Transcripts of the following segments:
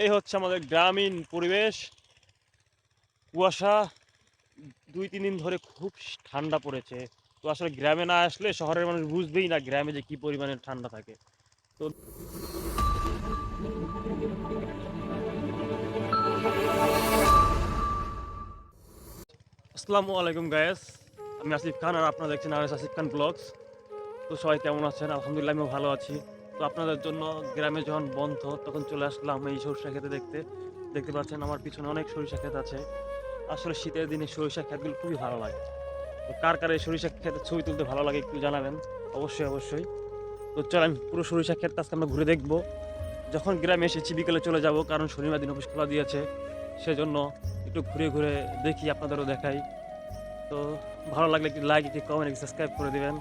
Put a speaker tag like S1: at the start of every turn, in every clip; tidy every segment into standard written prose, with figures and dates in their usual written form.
S1: এই হচ্ছে আমাদের গ্রামীণ পরিবেশ। কুয়াশা 2-3 দিন ধরে খুব ঠান্ডা পড়েছে। তো আসলে গ্রামে না আসলে শহরের মানুষ বুঝবেই না গ্রামে যে কি পরিমাণে ঠান্ডা থাকে। তো আসসালামু আলাইকুম গায়েস, আমি আসিফ খান আর আপনারা দেখছেন আর আসিফ খান ব্লগস। তো সবাই কেমন আছেন? আলহামদুলিল্লাহ আমিও ভালো আছি। তো আপনাদের জন্য গ্রামে যখন বন্ধ তখন চলে আসলাম এই সরিষা খেতে দেখতে পাচ্ছেন আমার পিছনে অনেক সরিষা ক্ষেত আছে। আসলে শীতের দিনে সরিষা ক্ষেতগুলো খুবই ভালো লাগে। তো কার কার এই সরিষা ক্ষেতের ছবি তুলতে ভালো লাগে একটু জানাবেন অবশ্যই। তো চলেন পুরো সরিষা ক্ষেত আজকে আমরা ঘুরে দেখবো। যখন গ্রামে এসেছি বিকেলে চলে যাব, কারণ শনিবার দিন অফিস খোলা দিয়েছে, সেজন্য একটু ঘুরে ঘুরে দেখি, আপনাদেরও দেখাই। তো ভালো লাগলে একটি লাইক, একটি কমেন্ট, একটি সাবস্ক্রাইব করে দিবেন।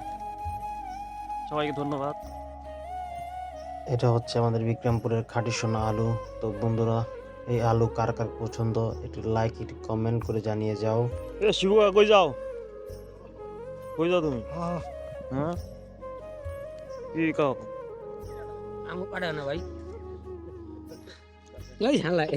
S1: সবাইকে ধন্যবাদ।
S2: এটা হচ্ছে আমাদের বিক্রমপুরের খাঁটি সোনা আলু। তো বন্ধুরা, এই আলু কার কার পছন্দ একটু লাইক একটু কমেন্ট করে জানিয়ে যাও।
S1: এ শিবু কই যাও তুমি? হ্যাঁ কি কাও?
S3: আমু পাড়া না ভাই ওই হালাই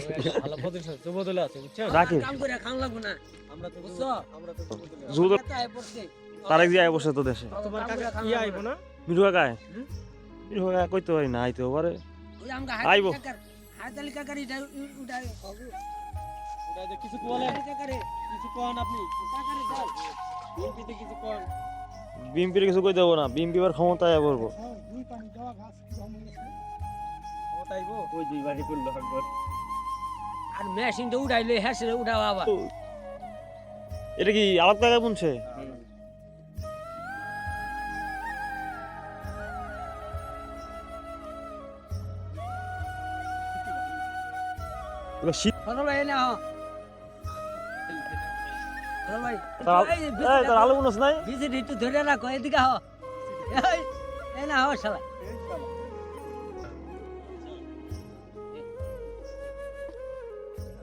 S4: ভালো পজিশন যুবদলে আছে বুঝছো
S1: রাখি
S3: কাম করে খাওয়া লাগবো না
S4: আমরা তো
S3: বুঝছো
S4: আমরা তো যুবদলে আছি।
S1: জুদ
S3: তাই পড়ছে
S1: তারেক দিয়ে বসে তো দেশে।
S4: তোমার কাকা কি আইবো না
S1: মিঠু কাকায় মিঠু কাকা কইতে পারি না, আইতে পারে।
S3: ওই আমগা
S1: আইবো।
S3: হায়দালি কাকার এটা উঠাই হবে
S4: ওটা যে কিছু বলেন
S3: কাকারে
S4: কিছু কোন আপনি
S3: কাকারে দাও
S4: বিএনপিতে কিছু কোন
S1: বিএমপির কিছু কই দেবো না, বিএমপি এবার ক্ষমতায় করবো।
S4: ওটাইবো ওই দুই বাড়ি করলো একবার
S3: আর মেশিনটা উঠাইলে হ্যাসে উঠাও আবার
S1: এটা কি আলাদা জায়গায় বুনছে? এবার শীত
S3: হলো ভাই না হলো ভাই
S1: তার আলু বুনস নাই?
S3: বিজি একটু ধরে রাখো এদিকে হ এই না হ শালা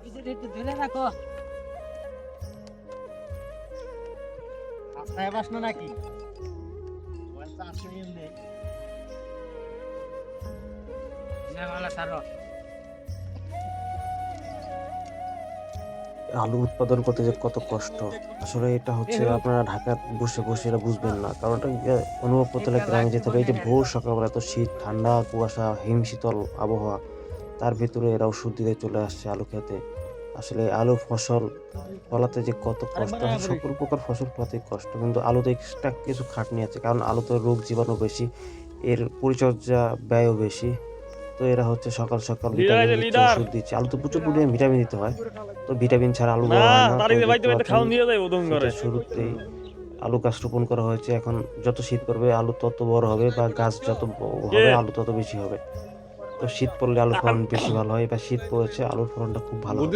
S3: বিজি একটু ধরে রাখো
S4: রাস্তায় বাস না নাকি ওয়ালটা আসে এমনি
S3: না ভালো সারো
S2: আলু উৎপাদন করতে যে কত কষ্ট, আসলে এটা হচ্ছে আপনারা ঢাকায় বসে বসে এটা বুঝবেন না, কারণ এটা অনুভব করতে হলে গ্রামে যেতে হবে। এই যে ভোর সকালবেলা এত শীত, ঠান্ডা, কুয়াশা, হিমশীতল আবহাওয়া, তার ভিতরে এরা ওষুধ দিতে চলে আসছে আলু খেতে। আসলে আলু ফসল ফলাতে যে কত কষ্ট, সকল প্রকার ফসল ফলাতে কষ্ট, কিন্তু আলুতে এক্সট্রা কিছু খাটনি আছে, কারণ আলুতে রোগ জীবাণু বেশি, এর পরিচর্যা ব্যয়ও বেশি। তো এরা হচ্ছে সকাল সকাল ভিটামিন দিচ্ছে, ওষুধ দিচ্ছে। আলুতে প্রচুর পরিমাণে ভিটামিন দিতে হয়, তো ভিটামিন ছাড়া আলু বড় হয় না। তো
S1: তারিখ বাইতে
S2: দেখতে
S1: বাইতে খাওন
S2: পাচ্ছেন
S1: দিয়ে যাই ওদম করে।
S2: শীতের শুরুতেই আলু গাছ রোপণ করা হয়েছে। এখন যত শীত পড়বে আলু তত বড় হবে, বা গাছ যত হবে আলু তত বেশি হবে। তো শীত পড়লে আলুর ফলন বেশি ভালো হয়, বা শীত পড়েছে আলুর ফলনটা খুব ভালো হয়।